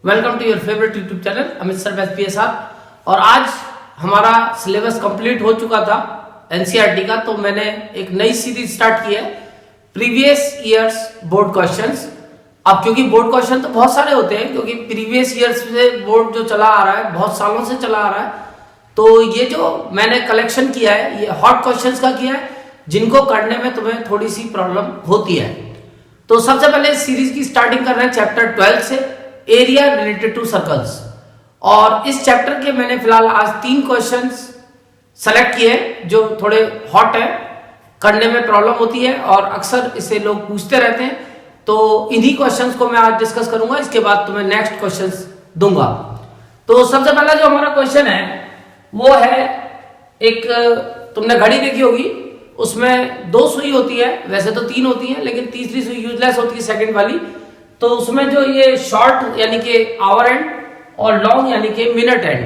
Welcome to your favourite YouTube channel Amit sir SPSR. और आज हमारा सिलेबस कंप्लीट हो चुका था एनसीईआरटी का, तो मैंने एक नई सीरीज स्टार्ट की है प्रीवियस ईयर्स बोर्ड क्वेश्चंस। अब क्योंकि बोर्ड क्वेश्चन तो बहुत सारे होते हैं, क्योंकि प्रीवियस ईयर्स से बोर्ड जो चला आ रहा है बहुत सालों से चला आ रहा है, तो ये जो मैंने कलेक्शन किया है ये हॉट क्वेश्चंस का किया है जिनको करने में तुम्हें थोड़ी सी प्रॉब्लम होती है। तो सबसे पहले इस सीरीज की स्टार्टिंग कर रहे हैं चैप्टर 12 से, एरिया रिलेटेड टू सर्कल्स। और इस चैप्टर के मैंने फिलहाल आज 3 क्वेश्चंस सेलेक्ट किए जो थोड़े हॉट है, करने में प्रॉब्लम होती है और अक्सर इसे लोग पूछते रहते हैं। तो इन्हीं क्वेश्चंस को मैं आज डिस्कस करूंगा, इसके बाद तुम्हें नेक्स्ट क्वेश्चंस दूंगा। तो सबसे पहला जो हमारा क्वेश्चन है वो है, एक तुमने घड़ी देखी होगी, उसमें 2 सुई होती है, वैसे तो 3 होती है लेकिन तीसरी सुई यूजलेस होती है सेकंड वाली। तो उसमें जो ये शॉर्ट यानी कि आवर एंड और लॉन्ग यानी कि मिनट एंड,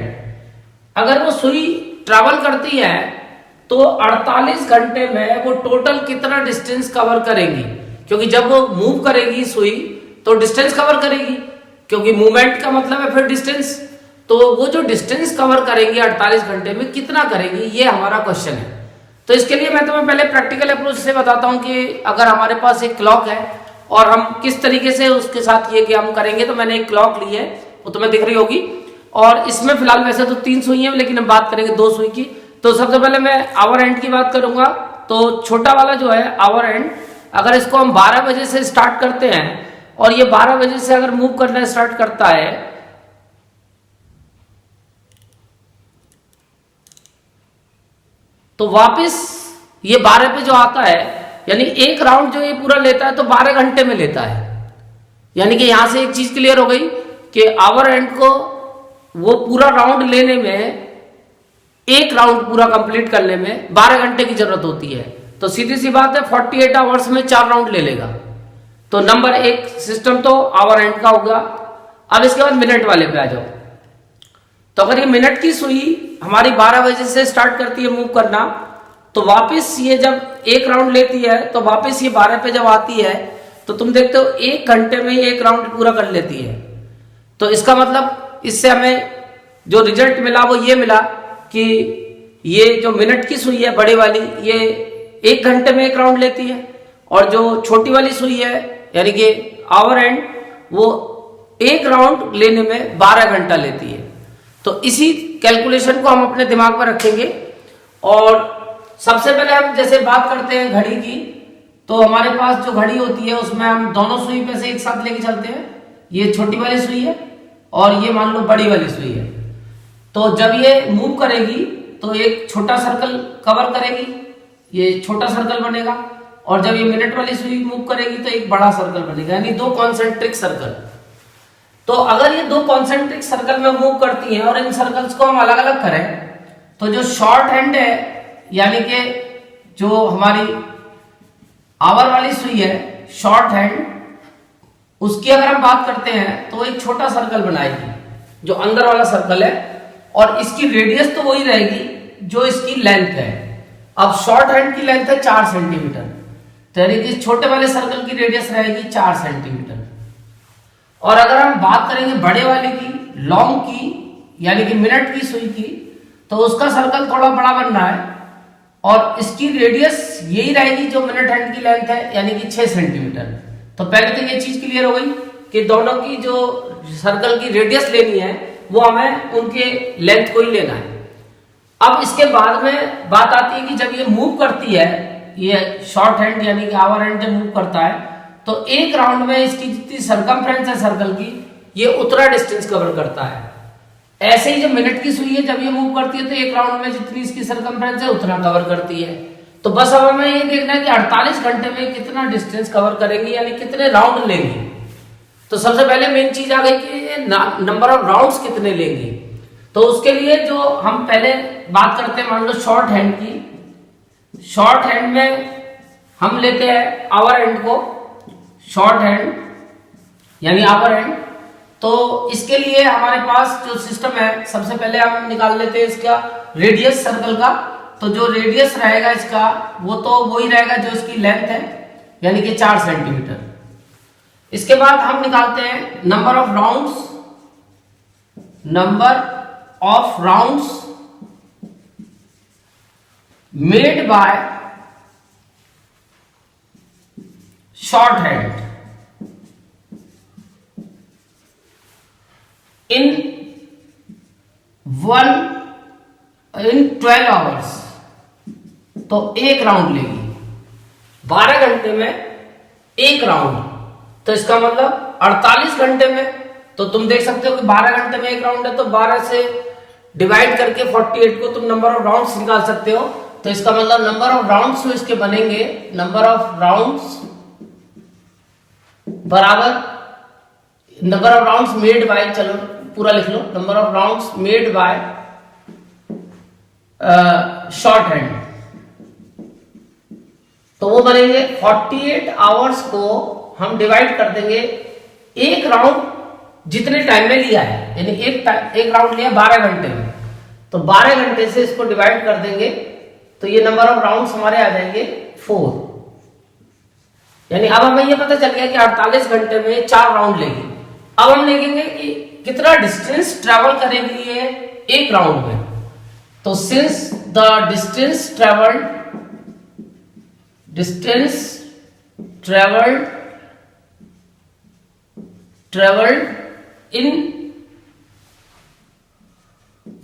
अगर वो सुई ट्रैवल करती है तो 48 घंटे में वो टोटल कितना डिस्टेंस कवर करेंगी, क्योंकि जब वो मूव करेगी सुई तो डिस्टेंस कवर करेगी, क्योंकि मूवमेंट का मतलब है फिर डिस्टेंस। तो वो जो डिस्टेंस कवर करेंगी 48 घंटे में कितना करेंगी, ये हमारा क्वेश्चन है। तो इसके लिए मैं तुम्हें पहले प्रैक्टिकल अप्रोच से बताता हूं कि अगर हमारे पास एक क्लॉक है और हम किस तरीके से उसके साथ ये काम करेंगे। तो मैंने एक क्लॉक ली है, वो तुम्हें दिख रही होगी, और इसमें फिलहाल वैसे तो 3 सुई है लेकिन हम बात करेंगे 2 सुई की। तो सबसे पहले मैं आवर एंड की बात करूंगा। तो छोटा वाला जो है आवर एंड, अगर इसको हम 12 बजे से स्टार्ट करते हैं और ये 12 बजे से अगर मूव करना स्टार्ट करता है तो वापस ये 12 पे जो आता है, यानी एक राउंड जो ये पूरा लेता है तो 12 घंटे में लेता है। यानी कि यहां से एक चीज क्लियर हो गई कि आवर एंड को वो पूरा राउंड लेने में, एक राउंड पूरा कंप्लीट करने में 12 घंटे की जरूरत होती है। तो सीधी सी बात है 48 आवर्स में 4 राउंड ले लेगा। तो नंबर 1 सिस्टम तो आवर एंड का होगा। अब इसके बाद मिनट वाले पे आ जाओ। तो अगर ये मिनट की सुई हमारी 12 बजे से स्टार्ट करती है मूव करना, तो वापस ये जब एक राउंड लेती है तो वापस ये 12 पे जब आती है तो तुम देखते हो 1 घंटे में ये एक राउंड पूरा कर लेती है। तो इसका मतलब इससे हमें जो रिजल्ट मिला वो ये मिला कि ये जो मिनट की सुई है बड़े वाली, ये 1 घंटे में एक राउंड लेती है, और जो छोटी वाली सुई है यानी कि आवर एंड, वो एक राउंड लेने में 12 घंटा लेती है। तो इसी कैलकुलेशन को हम अपने दिमाग में रखेंगे। और सबसे पहले हम जैसे बात करते हैं घड़ी की, तो हमारे पास जो घड़ी होती है उसमें हम दोनों सुई पे से एक साथ लेके चलते हैं। ये छोटी वाली सुई है और ये मान लो बड़ी वाली सुई है। तो जब ये मूव करेगी तो एक छोटा सर्कल कवर करेगी, ये छोटा सर्कल बनेगा, और जब ये मिनट वाली सुई मूव करेगी तो एक बड़ा सर्कल बनेगा, यानी 2 कॉन्सेंट्रिक सर्कल। तो अगर ये 2 कॉन्सेंट्रिक सर्कल में मूव करती हैं और इन सर्कल्स को हम अलग अलग करें, तो जो शॉर्ट हैंड है यानी कि जो हमारी आवर वाली सुई है शॉर्ट हैंड, उसकी अगर हम बात करते हैं तो एक छोटा सर्कल बनाएगी जो अंदर वाला सर्कल है, और इसकी रेडियस तो वही रहेगी जो इसकी लेंथ है। अब शॉर्ट हैंड की लेंथ है 4 सेंटीमीटर, तो यानी कि छोटे वाले सर्कल की रेडियस रहेगी 4 सेंटीमीटर। और अगर हम बात करेंगे बड़े वाले की, लॉन्ग की यानी कि मिनट की सुई की, तो उसका सर्कल थोड़ा बड़ा बनना है और इसकी रेडियस यही रहेगी जो मिनट हैंड की लेंथ है यानी कि 6 सेंटीमीटर। तो पहले तो ये चीज क्लियर हो गई कि दोनों की जो सर्कल की रेडियस लेनी है वो हमें उनके लेंथ को ही लेना है। अब इसके बाद में बात आती है कि जब ये मूव करती है, ये शॉर्ट हैंड यानी कि आवर हैंड जब मूव करता है तो एक राउंड में इसकी जितनी सरकमफ्रेंस है सर्कल की, ये उतना डिस्टेंस कवर करता है। ऐसे ही जो मिनट की सुई है जब ये मूव करती है तो एक राउंड में जितनी इसकी सरकमफ्रेंस है उतना कवर करती है। तो बस अब हमें ये देखना है कि 48 घंटे में कितना डिस्टेंस कवर करेंगी, यानी कितने राउंड लेंगी। तो सबसे पहले मेन चीज आ गई कि नंबर ऑफ राउंड्स कितने लेंगी। तो उसके लिए जो हम पहले बात करते हैं, मान लो शॉर्ट हैंड की, शॉर्ट हैंड में हम लेते हैं आवर हैंड को, शॉर्ट हैंड यानी आवर हैंड। तो इसके लिए हमारे पास जो सिस्टम है, सबसे पहले हम निकाल लेते हैं इसका रेडियस सर्कल का। तो जो रेडियस रहेगा इसका वो तो वही रहेगा जो इसकी लेंथ है यानी कि 4 सेंटीमीटर। इसके बाद हम निकालते हैं number of rounds number of rounds made by short hand in 12 hours. तो एक राउंड लेगी 12 घंटे में एक राउंड, तो इसका मतलब 48 घंटे में। तो तुम देख सकते हो कि 12 घंटे में एक राउंड है, तो 12 से डिवाइड करके 48 को तुम नंबर ऑफ राउंड्स निकाल सकते हो। तो इसका मतलब नंबर ऑफ राउंड्स जो इसके बनेंगे, नंबर ऑफ राउंड्स बराबर number of rounds made by, चलो पूरा लिख लो, number of rounds made by short hand. तो वो बनेंगे 48 आवर्स को हम डिवाइड कर देंगे एक राउंड जितने टाइम में लिया है, यानी एक राउंड लिया 12 घंटे में, तो 12 घंटे से इसको डिवाइड कर देंगे, तो ये नंबर ऑफ राउंड्स हमारे आ जाएंगे 4। यानी अब हमें ये पता चल गया कि 48 घंटे में 4 राउंड लेगी। अब हम देखेंगे कि कितना डिस्टेंस ट्रेवल करेगी ये एक राउंड में। तो since the distance travelled in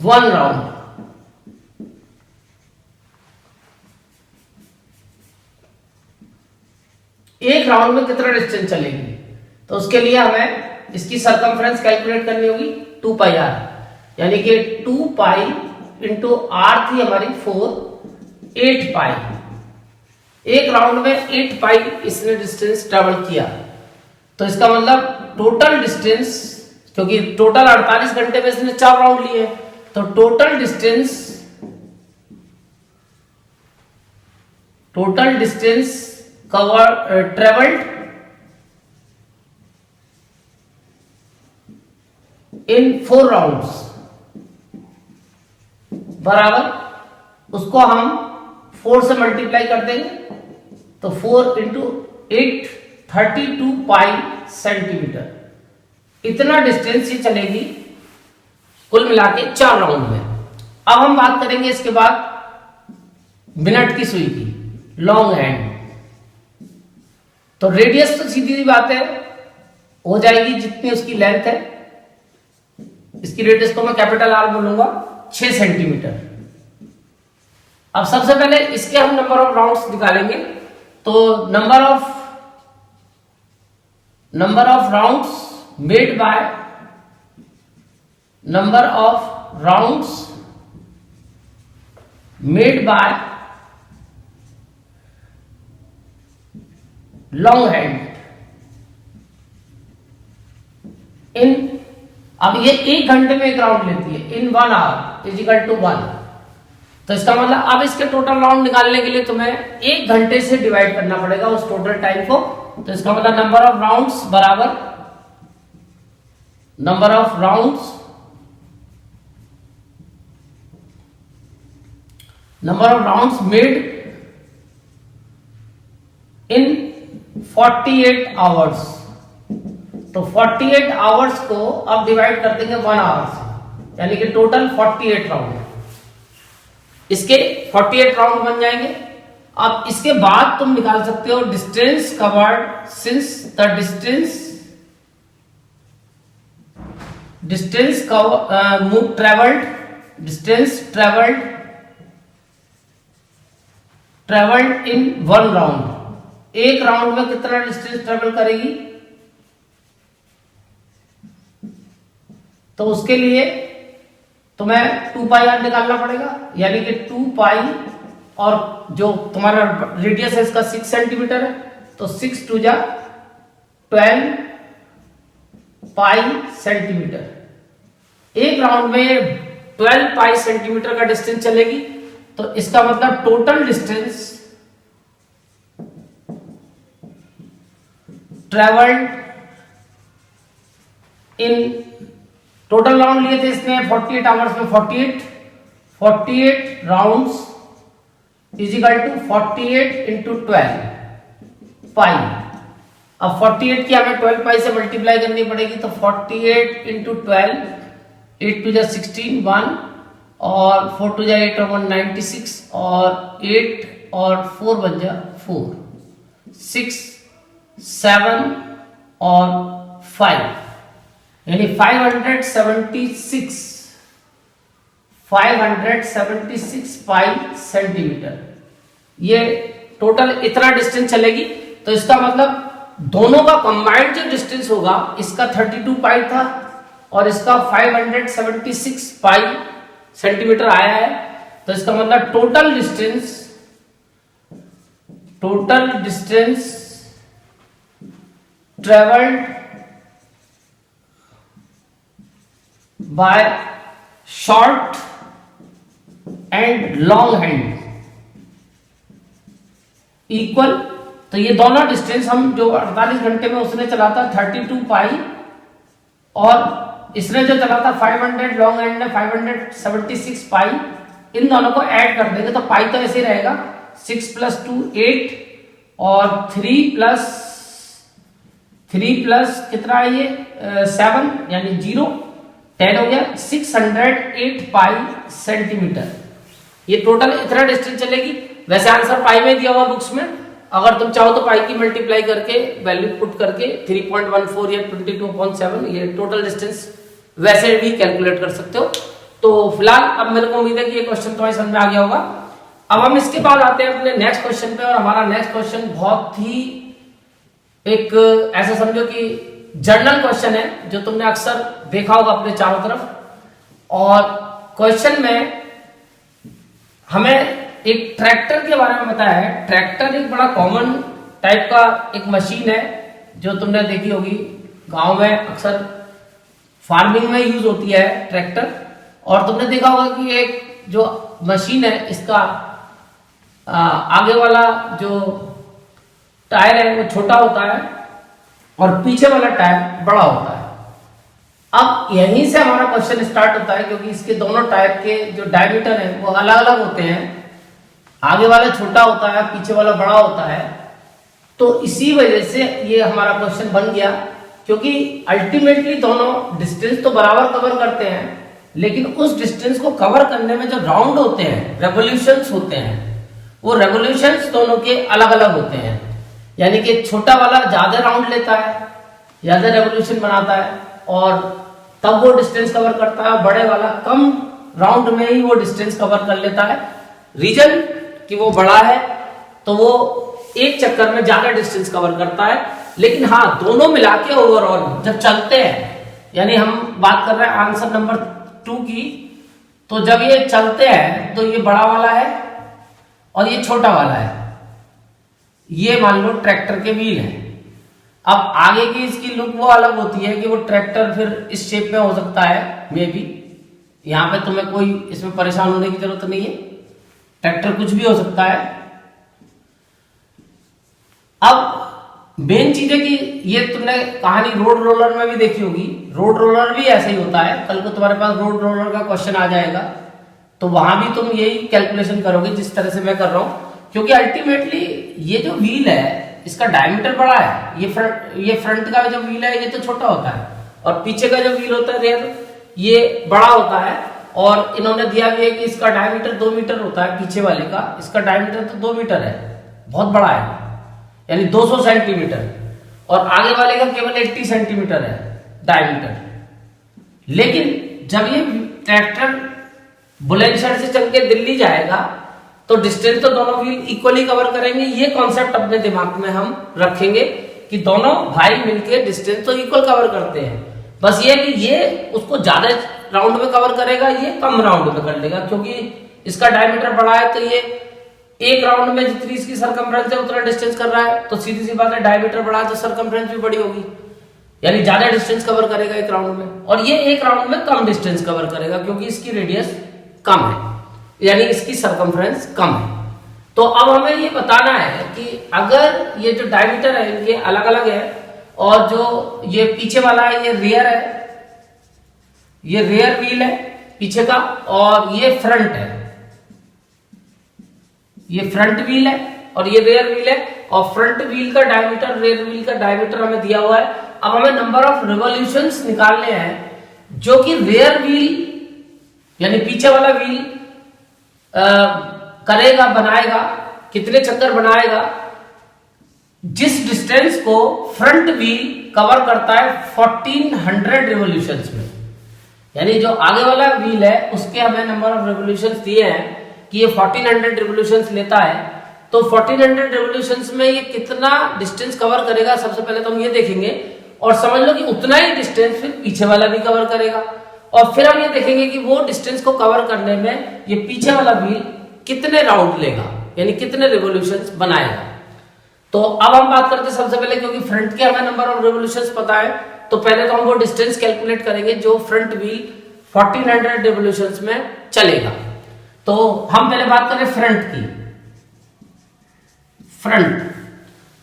1 round, एक राउंड में कितना डिस्टेंस चलेगी, तो उसके लिए हमें इसकी सरकमफ्रेंस कैलकुलेट करनी होगी 2 पाई r, यानी कि 2 पाई इंटू r थी हमारी 4, 8 पाई। एक राउंड में 8 पाई इसने डिस्टेंस ट्रेवल किया, तो इसका मतलब टोटल डिस्टेंस, क्योंकि टोटल 48 घंटे में इसने 4 राउंड लिए, तो टोटल डिस्टेंस ट्रेवल्ड इन 4 राउंड्स बराबर, उसको हम 4 से मल्टीप्लाई कर देंगे, तो 4 इंटू 8 32 पाई सेंटीमीटर, इतना डिस्टेंस ही चलेगी कुल मिला के 4 राउंड में। अब हम बात करेंगे इसके बाद मिनट की सुई की, लॉन्ग हैंड। तो रेडियस तो सीधी सी बात है हो जाएगी जितनी उसकी लेंथ है, इसकी रेडियस को मैं कैपिटल R बोलूंगा 6 सेंटीमीटर। अब सबसे पहले इसके हम नंबर ऑफ राउंड्स निकालेंगे, तो number of rounds made bye long hand in, अब ये 1 घंटे में एक राउंड लेती है, इन 1 आवर इज इक्वल टू 1। तो इसका मतलब अब इसके टोटल राउंड निकालने के लिए तुम्हें 1 घंटे से डिवाइड करना पड़ेगा उस टोटल टाइम को। तो इसका मतलब नंबर ऑफ राउंड्स बराबर number of rounds made in 48 hours. तो 48 आवर्स को अब डिवाइड कर देंगे 1 आवर से, यानी कि टोटल 48 राउंड, इसके 48 राउंड बन जाएंगे। अब इसके बाद तुम निकाल सकते हो distance covered, since the distance travelled in 1 round, एक राउंड में कितना डिस्टेंस ट्रेवल करेगी। तो उसके लिए तुम्हें 2 पाई r निकालना पड़ेगा, यानी कि 2 पाई, और जो तुम्हारा रेडियस है इसका 6 सेंटीमीटर है, तो 6 2 जा 12 पाई सेंटीमीटर। एक राउंड में 12 पाई सेंटीमीटर का डिस्टेंस चलेगी, तो इसका मतलब total distance travelled in, total round लिए थे इसने 48 आवर्स में 48 rounds is equal to 48 into 12 pi. अब 48 की हमें 12 पाई से मल्टीप्लाई करनी पड़ेगी, तो 48 इंटू 12 8 टू जा 16 1 और 4 टू जा 8 और 1 96 और 8 और 4 बन जा 4 6 7 और 5 यानी 576 पाई सेंटीमीटर। ये टोटल इतना डिस्टेंस चलेगी। तो इसका मतलब दोनों का कंबाइंड जो डिस्टेंस होगा, इसका 32 पाई था और इसका 576 पाई सेंटीमीटर आया है। तो इसका मतलब total distance travelled by short and long hand equal. तो ये दोनों डिस्टेंस हम जो 48 घंटे में उसने चला था 32 पाई और इसने जो चला था 500 लॉन्ग हैंड ने 576 पाई, इन दोनों को ऐड कर देंगे तो पाई तो ऐसे ही रहेगा 6 + 2 8 और 3 प्लस कितना है ये 7 यानी 0 10 हो गया 608 पाई सेंटीमीटर। ये टोटल इतना डिस्टेंस चलेगी। वैसे आंसर पाई में दिया हुआ बुक्स में, अगर तुम चाहो तो पाई की मल्टीप्लाई करके वैल्यू पुट करके 3.14 या 22.7 ये टोटल डिस्टेंस वैसे भी कैलकुलेट कर सकते हो। तो फिलहाल अब मेरे को उम्मीद है कि ये क्वेश्चन तुम्हारी समझ में आ गया होगा। अब हम इसके बाद आते हैं अपने नेक्स्ट क्वेश्चन पे और हमारा नेक्स्ट क्वेश्चन बहुत ही एक ऐसा समझो कि जनरल क्वेश्चन है जो तुमने अक्सर देखा होगा अपने चारों तरफ। और क्वेश्चन में हमें एक ट्रैक्टर के बारे में बताया है। ट्रैक्टर एक बड़ा कॉमन टाइप का एक मशीन है जो तुमने देखी होगी, गांव में अक्सर फार्मिंग में यूज होती है ट्रैक्टर। और तुमने देखा होगा कि एक जो मशीन है इसका आगे वाला जो टायर है वो छोटा होता है और पीछे वाला टायर बड़ा होता है। अब यहीं से हमारा क्वेश्चन स्टार्ट होता है क्योंकि इसके दोनों टायर के जो डायमीटर है वो अलग अलग होते हैं। आगे वाला छोटा होता है, पीछे वाला बड़ा होता है। तो इसी वजह से ये हमारा क्वेश्चन बन गया क्योंकि अल्टीमेटली दोनों डिस्टेंस तो बराबर कवर करते हैं, लेकिन उस डिस्टेंस को कवर करने में जो राउंड होते हैं, रेवोल्यूशंस होते हैं, वो रेवोल्यूशंस दोनों के अलग अलग होते हैं। यानी कि छोटा वाला ज्यादा राउंड लेता है, ज्यादा रेवोल्यूशन बनाता है और तब वो डिस्टेंस कवर करता है। बड़े वाला कम राउंड में ही वो डिस्टेंस कवर कर लेता है। रीजन कि वो बड़ा है तो वो एक चक्कर में ज्यादा डिस्टेंस कवर करता है। लेकिन हाँ, दोनों मिला के ओवरऑल जब चलते हैं, यानी हम बात कर रहे हैं आंसर नंबर 2 की, तो जब ये चलते हैं तो ये बड़ा वाला है और ये छोटा वाला है। ये मान लो ट्रैक्टर के व्हील है। अब आगे की इसकी लुक वो अलग होती है कि वो ट्रैक्टर फिर इस शेप में हो सकता है, मे बी। यहां पे तुम्हें कोई इसमें परेशान होने की जरूरत नहीं है, ट्रैक्टर कुछ भी हो सकता है। अब मेन चीज है कि ये तुमने कहानी रोड रोलर में भी देखी होगी। रोड रोलर भी ऐसे ही होता है। कल को तुम्हारे पास रोड रोलर का क्वेश्चन आ जाएगा तो वहां भी तुम यही कैलकुलेशन करोगे जिस तरह से मैं कर रहा हूं, क्योंकि अल्टीमेटली ये जो व्हील है इसका डायमीटर बड़ा है। ये फ्रंट का जो व्हील है ये तो छोटा होता है और पीछे का जो व्हील होता है रेयर, ये बड़ा होता है। और इन्होंने दिया भी है कि इसका डायमीटर 2 मीटर होता है। पीछे वाले का इसका डायमीटर तो 2 मीटर है, बहुत बड़ा है, यानी 200 सेंटीमीटर। और आगे वाले का केवल 80 सेंटीमीटर है डायमीटर। लेकिन जब ये ट्रैक्टर बुलंदशहर से चल के दिल्ली जाएगा तो डिस्टेंस तो दोनों व्हील इक्वली कवर करेंगे। ये कॉन्सेप्ट अपने दिमाग में हम रखेंगे कि दोनों भाई मिलके डिस्टेंस तो इक्वल कवर करते हैं। बस ये कि ये उसको ज्यादा राउंड में कवर करेगा, ये कम राउंड में कर लेगा, क्योंकि इसका डायमीटर बड़ा है। तो ये एक राउंड में जितनी इसकी सरकमफ्रेंस है उतना डिस्टेंस कर रहा है, तो सीधी सी बात है डायमीटर बड़ा है तो सरकमफ्रेंस भी बड़ी होगी, यानी ज्यादा डिस्टेंस कवर करेगा एक राउंड में। और ये एक राउंड में कम डिस्टेंस कवर करेगा क्योंकि इसकी रेडियस कम है, यानी इसकी सरकमफ्रेंस कम है। तो अब हमें ये बताना है कि अगर ये जो डायमीटर है ये अलग अलग है और जो ये पीछे वाला है ये रियर है, ये रियर व्हील है पीछे का, और ये फ्रंट है, ये फ्रंट व्हील है और ये रियर व्हील है। और फ्रंट व्हील का डायमीटर, रियर व्हील का डायमीटर हमें दिया हुआ है। अब हमें नंबर ऑफ रिवॉल्यूशंस निकालने हैं जो कि रेयर व्हील यानी पीछे वाला व्हील करेगा, बनाएगा, कितने चक्कर बनाएगा, जिस डिस्टेंस को फ्रंट व्हील कवर करता है 1400 रिवोल्यूशंस में। यानी जो आगे वाला व्हील है उसके हमें नंबर ऑफ रिवोल्यूशंस दिए हैं कि ये 1400 रिवोल्यूशंस लेता है, तो 1400 रिवोल्यूशंस में ये कितना डिस्टेंस कवर करेगा सबसे पहले तो हम ये देखेंगे, और समझ लो कि उतना ही डिस्टेंस फिर पीछे वाला भी कवर करेगा, और फिर हम ये देखेंगे कि वो डिस्टेंस को कवर करने में ये पीछे वाला व्हील कितने राउंड लेगा, यानी कितने रिवोल्यूशंस बनाएगा। तो अब हम बात करते हैं सबसे पहले, क्योंकि फ्रंट के हमें नंबर ऑफ रिवोल्यूशंस पता है, तो पहले तो हम वो डिस्टेंस कैलकुलेट करेंगे जो फ्रंट व्हील 1400 रिवोल्यूशंस में चलेगा। तो हम पहले बात करें फ्रंट की। फ्रंट,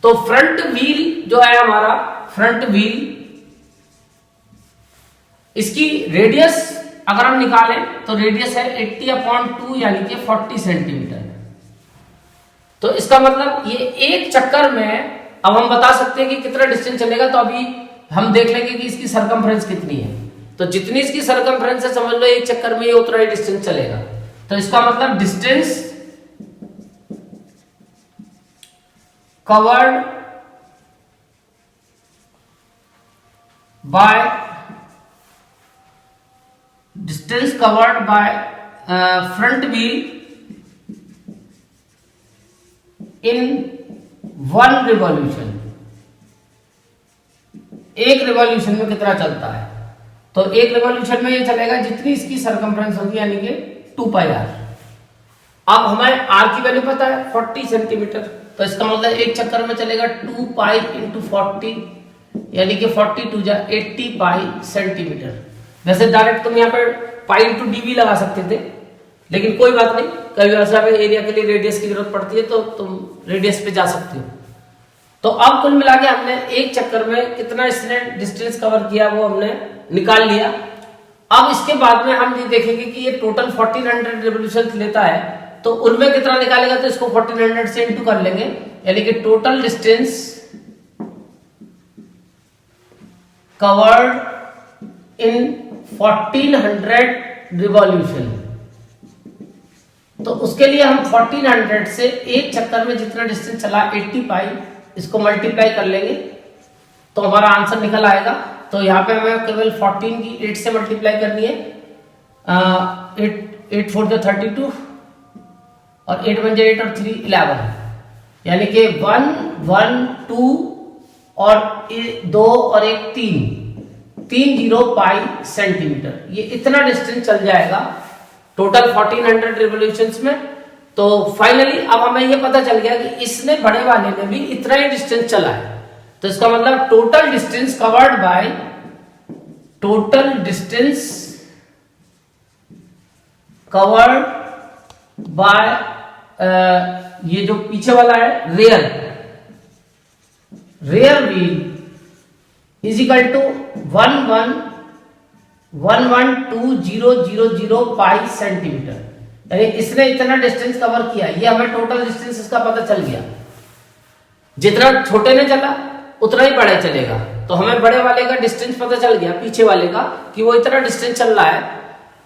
तो फ्रंट व्हील जो है हमारा, फ्रंट व्हील, इसकी रेडियस अगर हम निकालें तो रेडियस है 80/2 यानी कि 40 सेंटीमीटर। तो इसका मतलब ये एक चक्कर में, अब हम बता सकते हैं कि कितना डिस्टेंस चलेगा, तो अभी हम देख लेंगे कि इसकी सरकमफ्रेंस कितनी है। तो जितनी इसकी सरकमफ्रेंस है समझ लो एक चक्कर में ये उतना ही डिस्टेंस चलेगा। तो इसका मतलब distance covered bye front wheel in 1 revolution, एक रिवॉल्यूशन में कितना चलता है, तो एक रिवॉल्यूशन में ये चलेगा जितनी इसकी सरकमफ्रेंस होगी यानी कि 2πr। अब हमें r की वैल्यू पता है 40 सेंटीमीटर, तो इसका मतलब एक चक्कर में चलेगा 2π × 40 यानी कि 40 × 80 पाई सेंटीमीटर। वैसे डायरेक्ट तुम यहाँ पर पाई × dv लगा सकते थे, लेकिन कोई बात नहीं, कभी ऐसा एरिया के लिए रेडियस की जरूरत पड़ती है तो तुम रेडियस पे जा सकते हो। तो अब कुल मिला के हमने एक चक्कर में कितना इसने डिस्टेंस कवर किया वो हमने निकाल लिया। अब इसके बाद में हम ये देखेंगे कि ये टोटल 1400 रिवोल्यूशन लेता है, तो उनमें कितना निकालेगा, तो इसको 1400 से इंटू कर लेंगे, यानी कि total distance covered in 1400 revolution. तो उसके लिए हम 1400 से एक चक्कर में जितना डिस्टेंस चला 80 पाई, इसको मल्टीप्लाई कर लेंगे तो हमारा आंसर निकल आएगा। तो यहाँ पे हमें केवल 14 की 8 से मल्टीप्लाई करनी है, 8 4 32 और 8 1 8 और 3 11, यानी कि 1 1 2 और 2 और 1 30 पाई सेंटीमीटर, ये इतना डिस्टेंस चल जाएगा टोटल 1400 रिवोल्यूशंस में। तो फाइनली अब हमें यह पता चल गया कि इसने बड़े वाले ने भी इतना ही डिस्टेंस चला है। तो इसका मतलब total distance covered by, total distance covered by ये जो पीछे वाला है rear wheel is equal to 11,112,000 pi centimetre, यानी इसने इतना डिस्टेंस कवर किया। ये हमें टोटल डिस्टेंस इसका पता चल गया। जितना छोटे ने चला उतना ही बड़े चलेगा, तो हमें बड़े वाले का डिस्टेंस पता चल गया, पीछे वाले का, कि वो इतना डिस्टेंस चल रहा है।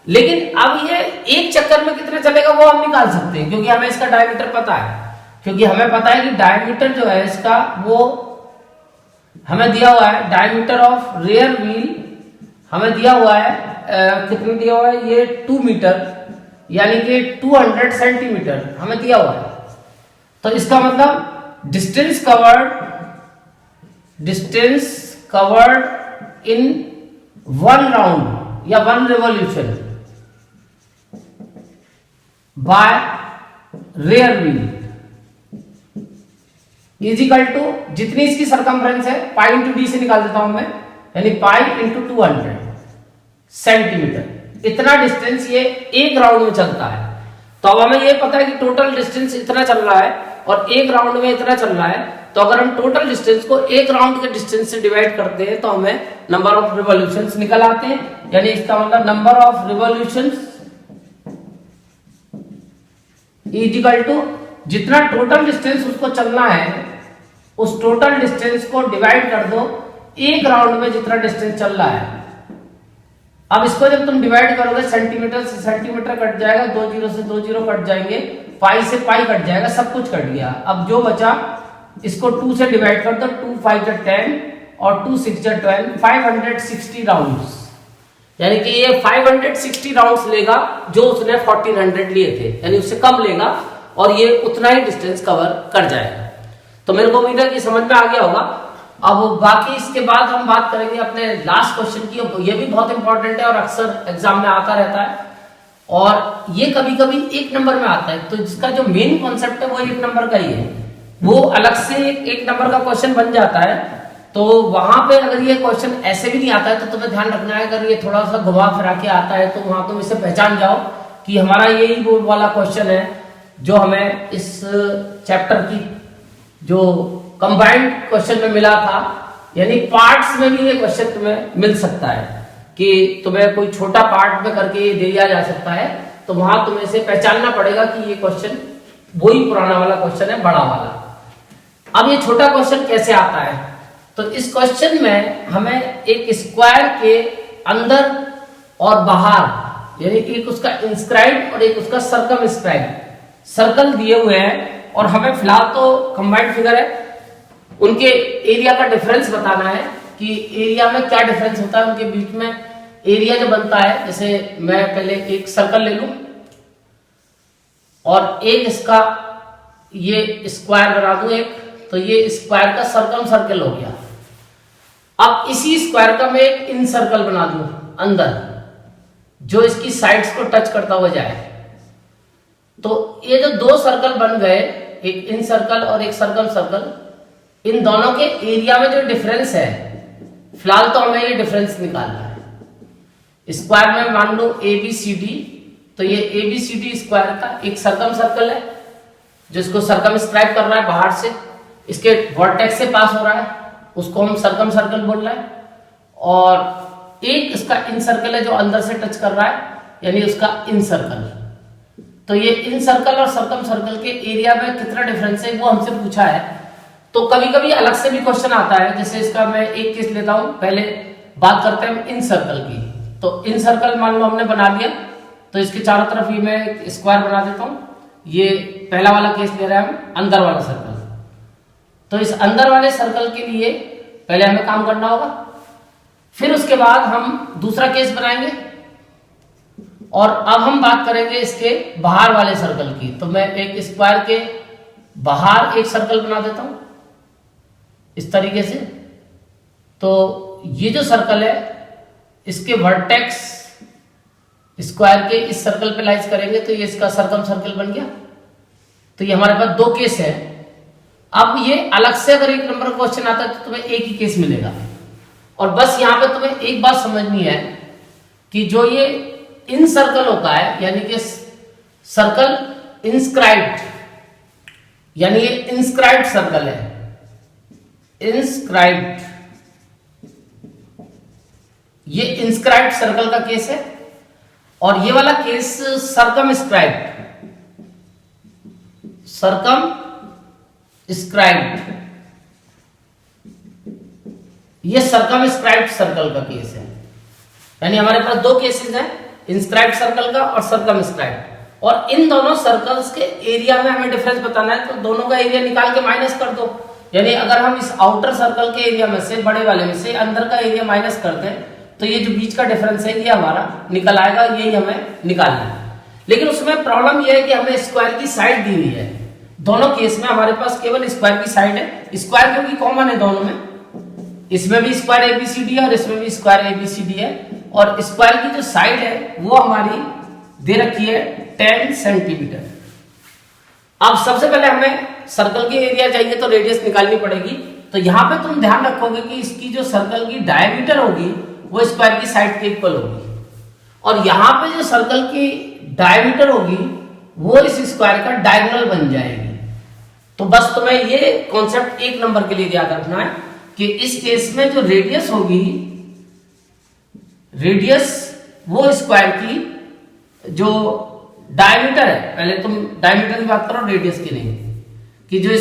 लेकिन अब ये एक चक्कर में कितना चलेगा वो हम निकाल सकते हैं, क्योंकि हमें इसका डायमीटर पता है। क्योंकि हमें पता है कि डायमीटर जो है इसका, वो हमें दिया हुआ है, डायमीटर ऑफ रेयर व्हील हमें दिया हुआ है, कितना दिया हुआ है, ये 2 मीटर यानी कि 200 सेंटीमीटर हमें दिया हुआ है। तो इसका मतलब डिस्टेंस कवर्ड इन 1 राउंड या 1 revolution by rear wheel is equal to, जितनी इसकी सरकमफ्रेंस है पाई इंटू डी से निकाल देता हूं मैं, यानी पाई इंटू 200 सेंटीमीटर, इतना डिस्टेंस ये एक राउंड में चलता है। तो अब हमें ये पता है कि टोटल डिस्टेंस इतना चल रहा है और एक राउंड में इतना चल रहा है। तो अगर हम टोटल डिस्टेंस को एक राउंड के डिस्टेंस से डिवाइड करते हैं तो हमें नंबर ऑफ रिवॉल्यूशंस निकल आते हैं। यानी इसका मतलब number of revolutions is equal to, जितना टोटल डिस्टेंस उसको चलना है उस टोटल डिस्टेंस को डिवाइड कर दो एक राउंड में जितना डिस्टेंस चल रहा है, अब इसको जब तुम डिवाइड करोगे, सेंटीमीटर से सेंटीमीटर कट जाएगा, 2 जीरो से 2 जीरो कट जाएंगे, पाई से पाई कट जाएगा, सब कुछ कट गया। अब जो बचा इसको 2 से डिवाइड कर दो, 2 5 जा 10 और 2 6 जा 12, 560 राउंड्स, यानी कि ये 560 राउंड्स लेगा जो उसने 1400 लिए थे, यानी उससे कम लेगा और ये उतना ही डिस्टेंस कवर कर जाएगा। तो मेरे को उम्मीद है कि समझ में आ गया होगा। अब बाकी इसके बाद हम बात करेंगे अपने लास्ट क्वेश्चन की। ये भी बहुत इंपॉर्टेंट है और अक्सर एग्जाम में आता रहता है और ये कभी कभी 1 नंबर में आता है। तो इसका जो मेन कॉन्सेप्ट है वो 1 नंबर का ही है, वो अलग से 1 नंबर का क्वेश्चन बन जाता है। तो वहां पे अगर ये क्वेश्चन ऐसे भी नहीं आता है तो तुम्हें ध्यान रखना है, अगर ये थोड़ा सा घुमा फिरा के आता है तो वहां तुम इसे पहचान जाओ कि हमारा यही बोर्ड वाला क्वेश्चन है जो हमें इस चैप्टर की जो कंबाइंड क्वेश्चन में मिला था। यानी पार्ट्स में भी ये क्वेश्चन तुम्हें मिल सकता है कि तुम्हें कोई छोटा पार्ट में करके ये दिया जा सकता है, तो वहां तुम्हें इसे पहचानना पड़ेगा कि ये क्वेश्चन वही पुराना वाला क्वेश्चन है, बड़ा वाला। अब ये छोटा क्वेश्चन कैसे आता है, तो इस क्वेश्चन में हमें एक स्क्वायर के अंदर और बाहर, यानी एक उसका इंस्क्राइब और एक उसका सर्कमस्क्राइब सर्कल दिए हुए हैं और हमें फिलहाल तो कंबाइंड फिगर है, उनके एरिया का डिफरेंस बताना है कि एरिया में क्या डिफरेंस होता है उनके बीच में। एरिया जो बनता है, जैसे मैं पहले एक सर्कल ले लूं और एक इसका ये स्क्वायर बना दूं एक, तो ये स्क्वायर का सर्कम सर्कल हो गया। अब इसी स्क्वायर का मैं एक इन सर्कल बना दूं अंदर, जो इसकी साइड्स को टच करता हुआ जाए। तो ये जो 2 सर्कल बन गए, एक इन सर्कल और एक सर्कम सर्कल, इन दोनों के एरिया में जो डिफरेंस है, फिलहाल तो हमें ये डिफरेंस निकालना है। स्क्वायर में मान लो ABCD, तो ये ABCD स्क्वायर का एक सर्कम सर्कल है जिसको सर्कमस्क्राइब कर रहा है बाहर से, इसके वर्टेक्स से पास हो रहा है, उसको हम सर्कम सर्कल बोल रहे हैं। और एक इसका इन सर्कल है जो अंदर से टच कर रहा है, यानी उसका इन सर्कल। तो ये इन सर्कल और सर्कम सर्कल के एरिया में कितना डिफरेंस है वो हमसे पूछा है। तो कभी कभी अलग से भी क्वेश्चन आता है, जैसे इसका मैं एक केस लेता हूं, पहले बात करते हैं इन सर्कल की। तो इन सर्कल मान लो हमने बना लिया, तो इसके चारों तरफ ही मैं स्क्वायर बना देता हूं। ये पहला वाला केस ले रहे हैं हम, अंदर वाला सर्कल। तो इस अंदर वाले सर्कल के लिए पहले हमें काम करना होगा, फिर उसके बाद हम दूसरा केस बनाएंगे और अब हम बात करेंगे इसके बाहर वाले सर्कल की। तो मैं एक स्क्वायर के बाहर एक सर्कल बना देता हूं इस तरीके से। तो ये जो सर्कल है इसके वर्टेक्स स्क्वायर के इस सर्कल पे लाइज करेंगे, तो ये इसका सर्कम सर्कल बन गया। तो ये हमारे पास 2 केस है। अब ये अलग से अगर 1 नंबर का क्वेश्चन आता है तो तुम्हें एक ही केस मिलेगा। और बस यहां पे तुम्हें एक बात समझनी है कि जो ये इन सर्कल होता है, यानी कि सर्कल इंस्क्राइब्ड, यानी ये इंस्क्राइब्ड सर्कल है, इंस्क्राइब्ड, ये इंस्क्राइब्ड सर्कल का केस है। और ये वाला केस सर्कमस्क्राइब्ड, सर्कम स्क्राइब्ड, ये सर्कमस्क्राइब्ड सर्कल का केस है। यानी हमारे पास 2 केसेस हैं, इंस्क्राइब्ड सर्कल का और सर्कमस्क्राइब्ड। और इन दोनों सर्कल्स के एरिया में हमें डिफरेंस बताना है, तो दोनों का एरिया निकाल के माइनस कर दो। यानी अगर हम इस आउटर सर्कल के एरिया में से, बड़े वाले में से अंदर का एरिया माइनस करते हैं तो ये जो बीच का डिफरेंस है ये हमारा निकल आएगा, यही हमें निकालना है। लेकिन उसमें प्रॉब्लम यह है कि हमें स्क्वायर की साइड दी हुई है। दोनों केस में हमारे पास केवल स्क्वायर की साइड है। स्क्वायर क्योंकि कॉमन है दोनों में, इसमें भी स्क्वायर ABCD है और इसमें भी स्क्वायर ABCD है। और स्क्वायर की जो साइड है वो हमारी दे रखी है 10 सेंटीमीटर। अब सबसे पहले हमें सर्कल की एरिया चाहिए तो रेडियस निकालनी पड़ेगी। तो यहां पे तुम ध्यान रखोगे कि इसकी जो सर्कल की डायमीटर होगी वो स्क्वायर की साइड के इक्वल होगी, और यहां पे जो सर्कल की डायमीटर होगी वो इस स्क्वायर का डायगोनल बन जाएगी। तो बस तुम्हें ये कॉन्सेप्ट 1 नंबर के लिए याद रखना है कि इस केस में जो रेडियस होगी, रेडियस वो स्क्वायर की जो डायमीटर है, पहले तुम डायमीटर की बात करो रेडियस की नहीं, कि जो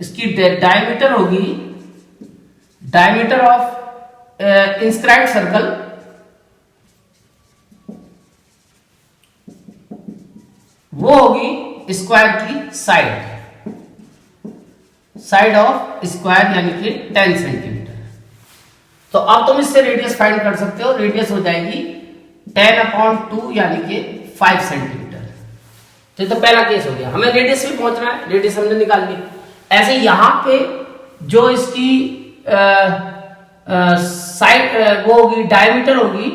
इसकी डायमीटर होगी, डायमीटर ऑफ इंस्क्राइब्ड सर्कल, वो होगी स्क्वायर की साइड ऑफ स्क्वायर यानी कि 10 सेंटीमीटर। तो अब तुम इससे रेडियस फाइंड कर सकते हो। रेडियस हो जाएगी 10/2 यानी कि 5 सेंटीमीटर। तो ये तो पहला केस हो गया, हमें रेडियस भी पहुंचना है, रेडियस हमने निकाल ली। ऐसे यहां पे जो इसकी साइड वो होगी डायमीटर होगी,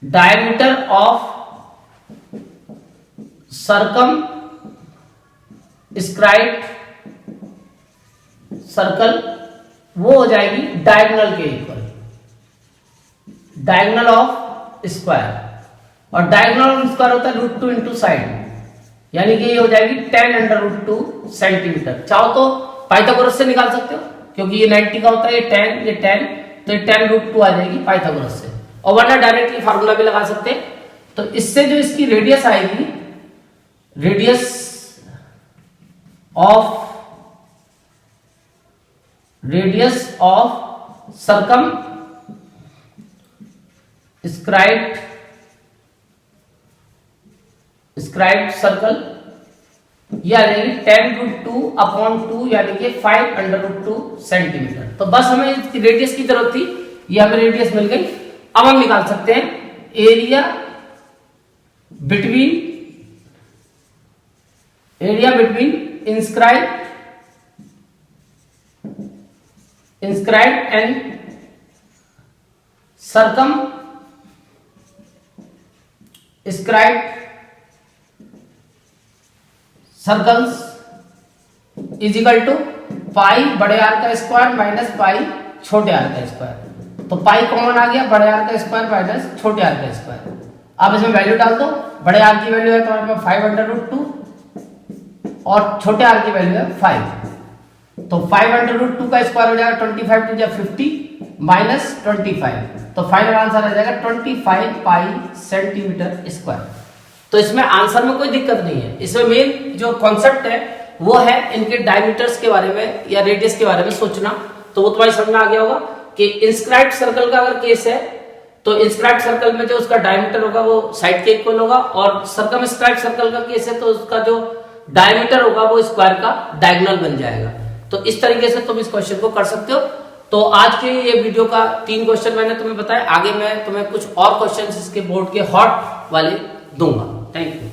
diameter of circum scribe circle, वो हो जाएगी डायगोनल के इक्वल, डायगोनल ऑफ स्क्वायर। और डायगोनल स्क्वायर होता है √2 इंटू साइड, यानी कि ये हो जाएगी 10√2 सेंटीमीटर। चाहो तो पाइथागोरस से निकाल सकते हो, क्योंकि ये 90 का होता है, ये 10, तो ये 10√2 आ जाएगी पाइथागोरस से। और वरना डायरेक्टली फार्मूला भी लगा सकते हैं। तो इससे जो इसकी रेडियस आएगी, radius of circum scribed circle, ये आ जाएगी 10√2/2 यानी कि 5√2 सेंटीमीटर। तो बस हमें इसकी रेडियस की जरूरत थी, ये हमें रेडियस मिल गई। अब हम निकाल सकते हैं area between inscribed and circumscribed circles is equal to pi बड़े आर का स्क्वायर माइनस पाई छोटे आर का स्क्वायर। तो पाई कॉमन आ गया, बड़े आर का स्क्वायर माइनस छोटे आर का स्क्वायर। अब इसमें वैल्यू डाल दो, बड़े आर की वैल्यू है तुम्हारे पास 5√2 और छोटे आर की वैल्यू है 5। तो 5√2 का स्क्वायर हो जाएगा 25 टू 50 माइनस 25, तो फाइनल आंसर आ जाएगा 25 पाई सेंटीमीटर स्क्वायर। तो इसमें आंसर में कोई दिक्कत नहीं है। इसमें मेन जो कॉन्सेप्ट है वो है इनके डायमीटर्स के बारे में या रेडियस के बारे में सोचना। तो वो तुम्हारी समझ में आ गया होगा कि इंस्क्राइब्ड सर्कल का अगर केस है तो इंस्क्राइब्ड सर्कल में जो उसका डायमीटर होगा वो साइड के इक्वल होगा, और सर्कमस्क्राइब्ड सर्कल का केस है तो उसका जो डायमीटर होगा वो स्क्वायर का डायगोनल बन जाएगा। तो इस तरीके से तुम इस क्वेश्चन को कर सकते हो। तो आज के ये वीडियो का 3 क्वेश्चन मैंने तुम्हें बताया, आगे मैं तुम्हें कुछ और क्वेश्चन इसके बोर्ड के हॉट वाले दूंगा। Thank you.